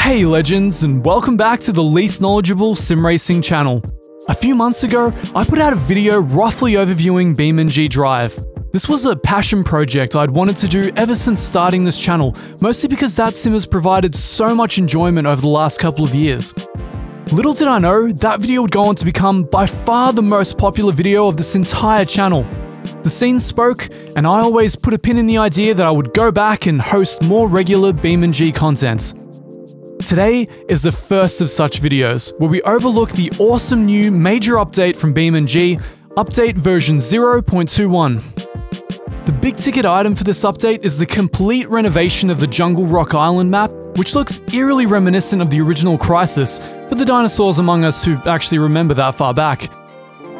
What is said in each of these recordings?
Hey legends, and welcome back to the least knowledgeable sim racing channel. A few months ago, I put out a video roughly overviewing BeamNG.drive. This was a passion project I'd wanted to do ever since starting this channel, mostly because that sim has provided so much enjoyment over the last couple of years. Little did I know, that video would go on to become by far the most popular video of this entire channel. The scene spoke, and I always put a pin in the idea that I would go back and host more regular BeamNG content. Today is the first of such videos, where we overlook the awesome new major update from BeamNG, update version 0.21. The big ticket item for this update is the complete renovation of the Jungle Rock Island map, which looks eerily reminiscent of the original Crisis, for the dinosaurs among us who actually remember that far back.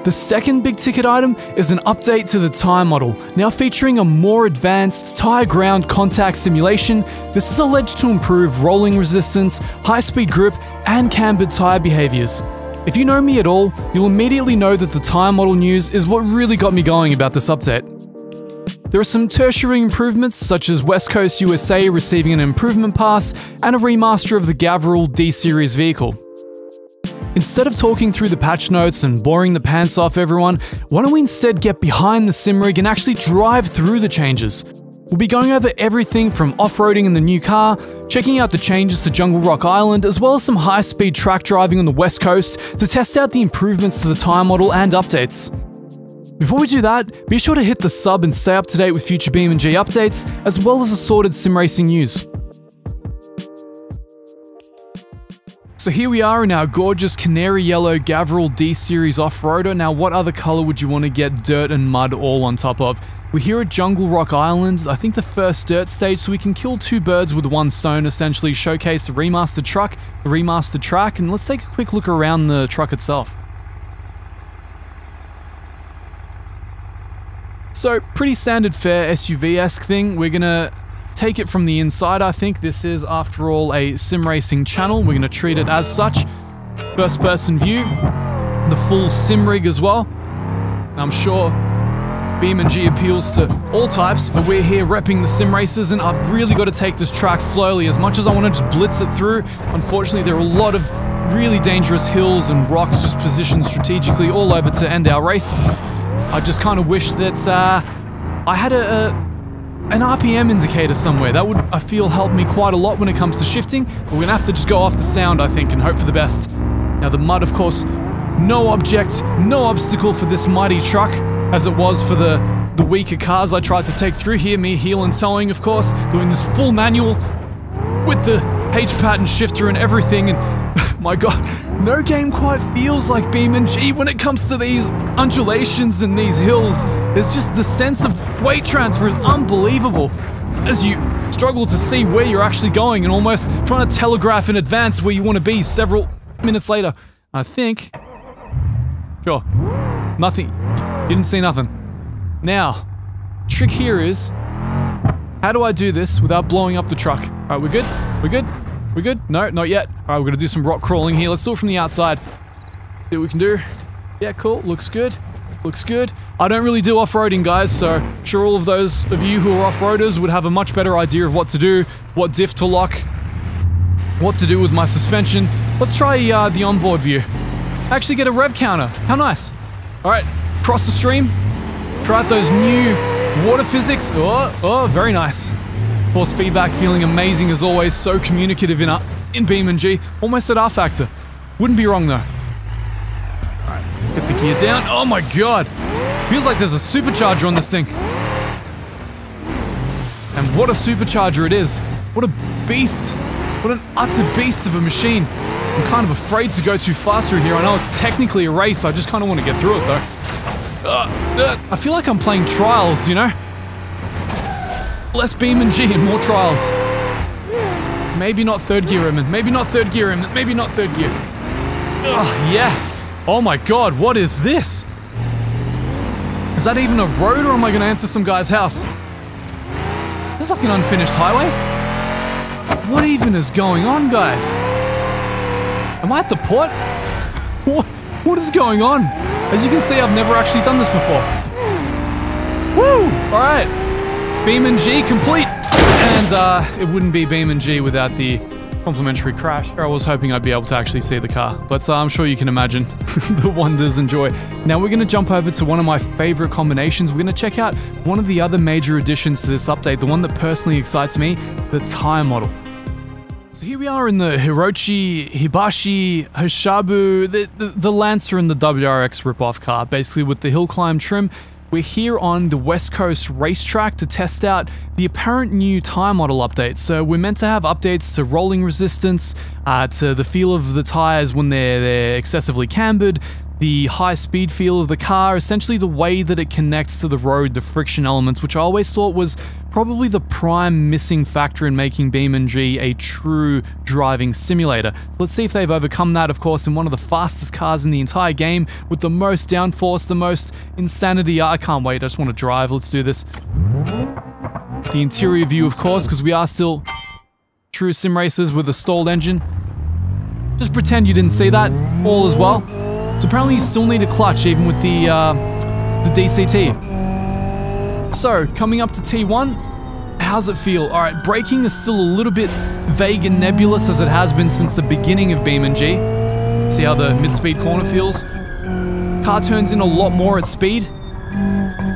The second big ticket item is an update to the tyre model, now featuring a more advanced tyre ground contact simulation. This is alleged to improve rolling resistance, high-speed grip, and cambered tyre behaviours. If you know me at all, you'll immediately know that the tyre model news is what really got me going about this update. There are some tertiary improvements, such as West Coast USA receiving an improvement pass, and a remaster of the Gavril D-Series vehicle. Instead of talking through the patch notes and boring the pants off everyone, why don't we instead get behind the sim rig and actually drive through the changes? We'll be going over everything from off-roading in the new car, checking out the changes to Jungle Rock Island, as well as some high-speed track driving on the West Coast to test out the improvements to the tyre model and updates. Before we do that, be sure to hit the sub and stay up to date with future BeamNG updates, as well as assorted sim racing news. So here we are in our gorgeous canary yellow Gavril D-Series off-roader. Now what other color would you want to get dirt and mud all on top of? We're here at Jungle Rock Island, I think the first dirt stage, so we can kill two birds with one stone, essentially showcase the remastered truck, the remastered track, and let's take a quick look around the truck itself. So pretty standard fare SUV-esque thing. We're gonna take it from the inside, I think. This is, after all, a sim racing channel. We're going to treat it as such. First person view, the full sim rig as well. I'm sure BeamNG appeals to all types, but we're here repping the sim races, and I've really got to take this track slowly. As much as I want to just blitz it through, unfortunately there are a lot of really dangerous hills and rocks just positioned strategically all over to end our race. I just kind of wish that I had an RPM indicator somewhere. That would, I feel, help me quite a lot when it comes to shifting, but we're gonna have to just go off the sound, I think, and hope for the best. Now the mud, of course, no object, no obstacle for this mighty truck, as it was for the weaker cars I tried to take through here, me heel and towing, of course, doing this full manual with the H-pattern shifter and everything, and my god, no game quite feels like BeamNG when it comes to these undulations and these hills. There's just the sense of weight transfer is unbelievable, as you struggle to see where you're actually going and almost trying to telegraph in advance where you want to be several minutes later. I think... Sure. Nothing. You didn't see nothing. Now, trick here is, how do I do this without blowing up the truck? Alright, we're good? We're good? We're good? No, not yet. Alright, we're gonna do some rock crawling here. Let's do it from the outside. See what we can do. Yeah, cool. Looks good. Looks good. I don't really do off-roading, guys, so I'm sure all of those of you who are off-roaders would have a much better idea of what to do, what diff to lock, what to do with my suspension. Let's try the onboard view. Actually get a rev counter. How nice. Alright, cross the stream. Try out those new water physics. Oh, very nice. Force feedback feeling amazing as always, so communicative in BeamNG. Almost at R factor. Wouldn't be wrong though. Alright, get the gear down. Oh my god! Feels like there's a supercharger on this thing. And what a supercharger it is. What a beast. What an utter beast of a machine. I'm kind of afraid to go too fast through here. I know it's technically a race, I just kind of want to get through it though. I feel like I'm playing Trials, you know? It's less BeamNG and more Trials. Maybe not third gear, Emmett. Maybe not third gear, Emmett. Maybe not third gear. Ugh, yes! Oh my god, what is this? Is that even a road, or am I gonna enter some guy's house? This is like an unfinished highway. What even is going on, guys? Am I at the port? What is going on? As you can see, I've never actually done this before. Woo! Alright. BeamNG complete! And it wouldn't be BeamNG without the complimentary crash. I was hoping I'd be able to actually see the car, but I'm sure you can imagine the wonders and joy. Now we're going to jump over to one of my favorite combinations. We're going to check out one of the other major additions to this update, the one that personally excites me, the tyre model. So here we are in the Hirochi, Hibashi, Hishabu, the Lancer and the WRX ripoff car, basically with the Hillclimb trim. We're here on the West Coast racetrack to test out the apparent new tyre model update. So we're meant to have updates to rolling resistance, to the feel of the tyres when they're excessively cambered, the high speed feel of the car, essentially the way that it connects to the road, the friction elements, which I always thought was probably the prime missing factor in making BeamNG a true driving simulator. So let's see if they've overcome that, of course, in one of the fastest cars in the entire game, with the most downforce, the most insanity. I can't wait, I just want to drive, let's do this. The interior view, of course, because we are still true sim racers with a stalled engine. Just pretend you didn't see that, all as well. So apparently you still need a clutch even with the DCT. So coming up to T1, how's it feel? Alright, braking is still a little bit vague and nebulous as it has been since the beginning of BeamNG. See how the mid-speed corner feels? Car turns in a lot more at speed.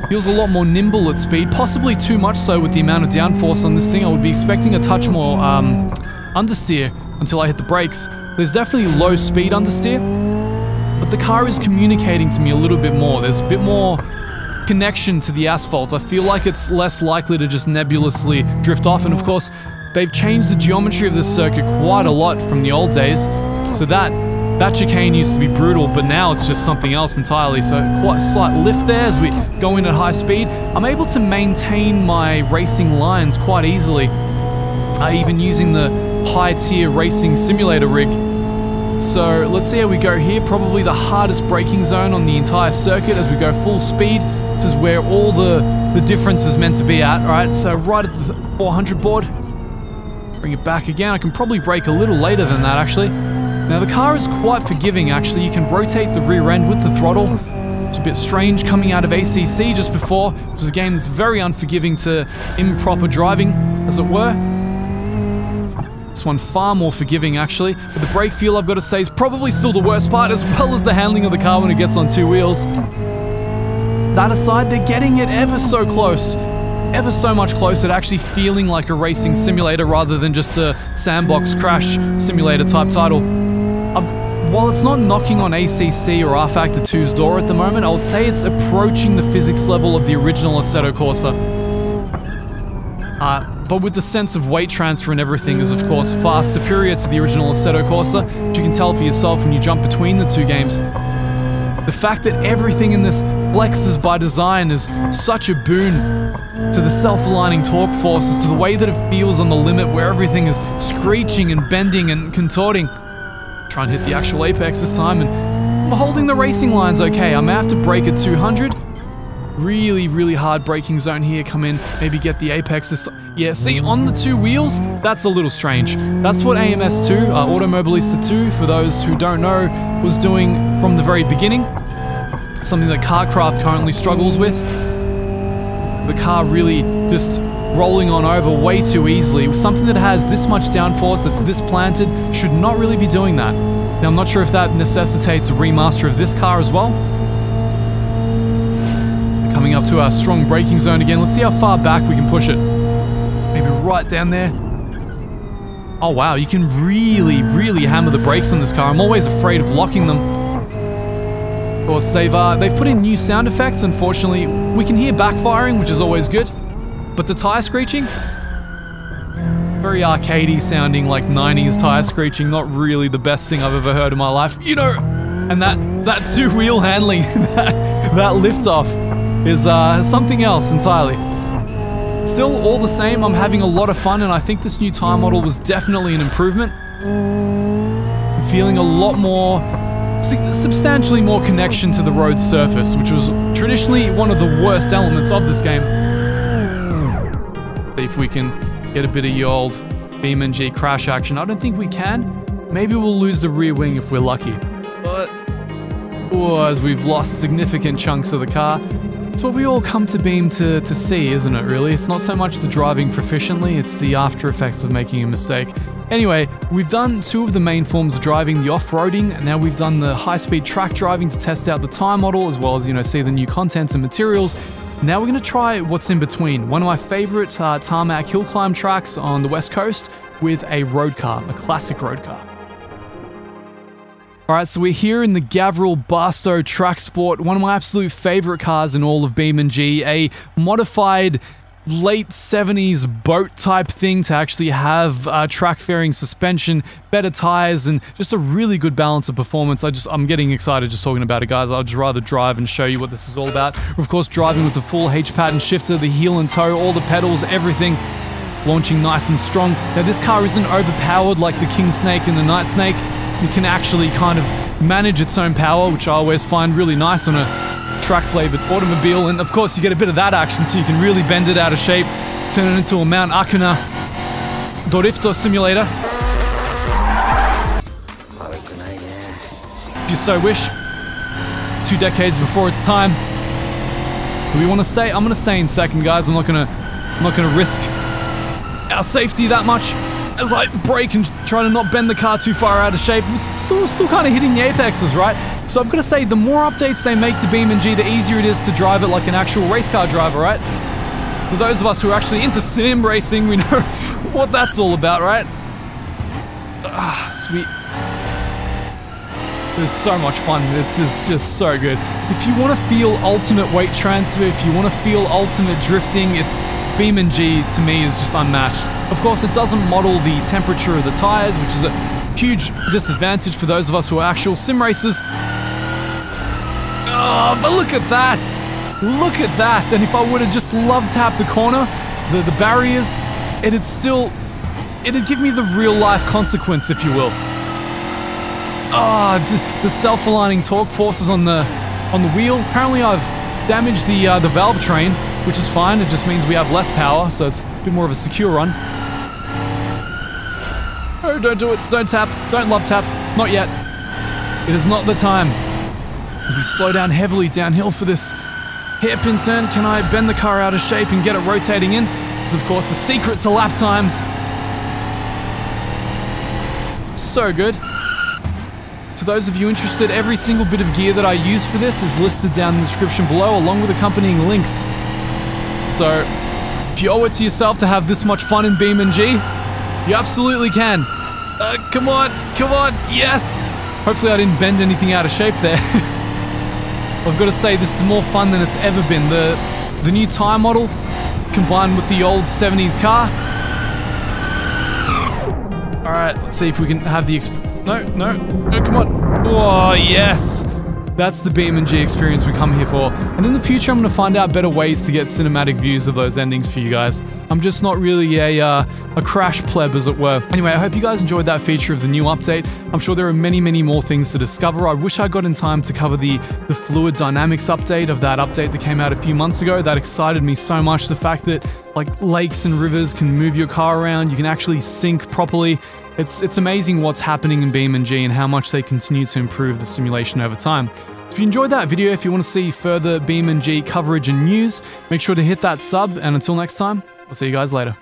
Feels a lot more nimble at speed, possibly too much so with the amount of downforce on this thing. I would be expecting a touch more understeer until I hit the brakes. There's definitely low speed understeer. But the car is communicating to me a little bit more. There's a bit more connection to the asphalt. I feel like it's less likely to just nebulously drift off. And of course, they've changed the geometry of this circuit quite a lot from the old days. So that chicane used to be brutal, but now it's just something else entirely. So quite a slight lift there as we go in at high speed. I'm able to maintain my racing lines quite easily, even using the high-tier racing simulator rig. So let's see how we go here. Probably the hardest braking zone on the entire circuit as we go full speed. This is where all the difference is meant to be at, right? So right at the 400 board. Bring it back again. I can probably brake a little later than that, actually. Now the car is quite forgiving, actually. You can rotate the rear end with the throttle. It's a bit strange coming out of ACC just before. It was a game that's very unforgiving to improper driving, as it were. This one far more forgiving, actually. But the brake feel, I've got to say, is probably still the worst part, as well as the handling of the car when it gets on two wheels. That aside, they're getting it ever so close. Ever so much closer to actually feeling like a racing simulator rather than just a sandbox crash simulator type title. While it's not knocking on ACC or R-Factor 2's door at the moment, I would say it's approaching the physics level of the original Assetto Corsa. But with the sense of weight transfer and everything is, of course, far superior to the original Assetto Corsa, which you can tell for yourself when you jump between the two games. The fact that everything in this flexes by design is such a boon to the self-aligning torque forces, to the way that it feels on the limit where everything is screeching and bending and contorting. Try and hit the actual apex this time, and I'm holding the racing lines okay. I may have to brake at 200. Really, really hard braking zone here. Come in, maybe get the apex this time. Yeah, see, on the two wheels, that's a little strange. That's what AMS2, Automobilista 2, for those who don't know, was doing from the very beginning. Something that Carcraft currently struggles with. The car really just rolling on over way too easily. Something that has this much downforce, that's this planted, should not really be doing that. Now, I'm not sure if that necessitates a remaster of this car as well. Coming up to our strong braking zone again. Let's see how far back we can push it. Maybe right down there. Oh wow, you can really, really hammer the brakes on this car. I'm always afraid of locking them. Of course, they've put in new sound effects. Unfortunately, we can hear backfiring, which is always good. But the tire screeching, very arcadey sounding, like 90s tire screeching. Not really the best thing I've ever heard in my life. You know, and that two-wheel handling, that lift off is something else entirely. Still, all the same, I'm having a lot of fun, and I think this new tyre model was definitely an improvement. I'm feeling a lot more, substantially more connection to the road surface, which was traditionally one of the worst elements of this game. See if we can get a bit of the old BeamNG crash action. I don't think we can. Maybe we'll lose the rear wing if we're lucky. But, as we've lost significant chunks of the car. It's what we all come to Beam to see, isn't it, really? It's not so much the driving proficiently, it's the after effects of making a mistake. Anyway, we've done 2 of the main forms of driving, the off-roading, and now we've done the high-speed track driving to test out the tyre model, as well as, you know, see the new contents and materials. Now we're going to try what's in between. One of my favorite tarmac hill climb tracks on the West Coast with a road car, a classic road car. Alright, so we're here in the Gavril Barstow Track Sport, one of my absolute favorite cars in all of BeamNG, a modified late 70s boat type thing to actually have track fairing suspension, better tires, and just a really good balance of performance. I'm getting excited just talking about it, guys. I'd just rather drive and show you what this is all about. We're of course driving with the full H-pattern shifter, the heel and toe, all the pedals, everything. Launching nice and strong. Now this car isn't overpowered like the King Snake and the Night Snake. It can actually kind of manage its own power, which I always find really nice on a track-flavored automobile. And of course, you get a bit of that action, so you can really bend it out of shape, turn it into a Mount Akuna Dorifto simulator. If you so wish. 2 decades before its time. Do we want to stay? I'm going to stay in second, guys. I'm not gonna risk our safety that much as I brake and try to not bend the car too far out of shape. We're still kind of hitting the apexes, right? So I'm gonna say the more updates they make to BeamNG, the easier it is to drive it like an actual race car driver, right? For those of us who are actually into sim racing, we know what that's all about, right? Sweet. It's so much fun. This is just so good. If you want to feel ultimate weight transfer, if you want to feel ultimate drifting, it's BeamNG to me is just unmatched. Of course, it doesn't model the temperature of the tires, which is a huge disadvantage for those of us who are actual sim racers. Oh, but look at that! Look at that! And if I would have just love tap the corner, the barriers, it'd give me the real life consequence, if you will. Ah, just the self-aligning torque forces on the wheel. Apparently I've damaged the valve train, which is fine. It just means we have less power, so it's a bit more of a secure run. Oh, don't do it. Don't tap. Don't love tap. Not yet. It is not the time. As we slow down heavily downhill for this hairpin turn, can I bend the car out of shape and get it rotating in? This is, of course, the secret to lap times. So good. To those of you interested, every single bit of gear that I use for this is listed down in the description below, along with accompanying links. So, if you owe it to yourself to have this much fun in BeamNG, you absolutely can. Come on, yes! Hopefully I didn't bend anything out of shape there. I've got to say, this is more fun than it's ever been. The new tyre model, combined with the old 70s car. Alright, let's see if we can have the No, come on. Oh, yes! That's the BeamNG experience we come here for. And in the future, I'm going to find out better ways to get cinematic views of those endings for you guys. I'm just not really a crash pleb, as it were. Anyway, I hope you guys enjoyed that feature of the new update. I'm sure there are many, many more things to discover. I wish I got in time to cover the fluid dynamics update of that update that came out a few months ago. That excited me so much. The fact that like lakes and rivers can move your car around, you can actually sync properly. It's amazing what's happening in BeamNG and how much they continue to improve the simulation over time. If you enjoyed that video, if you want to see further BeamNG coverage and news, make sure to hit that sub, and until next time, I'll see you guys later.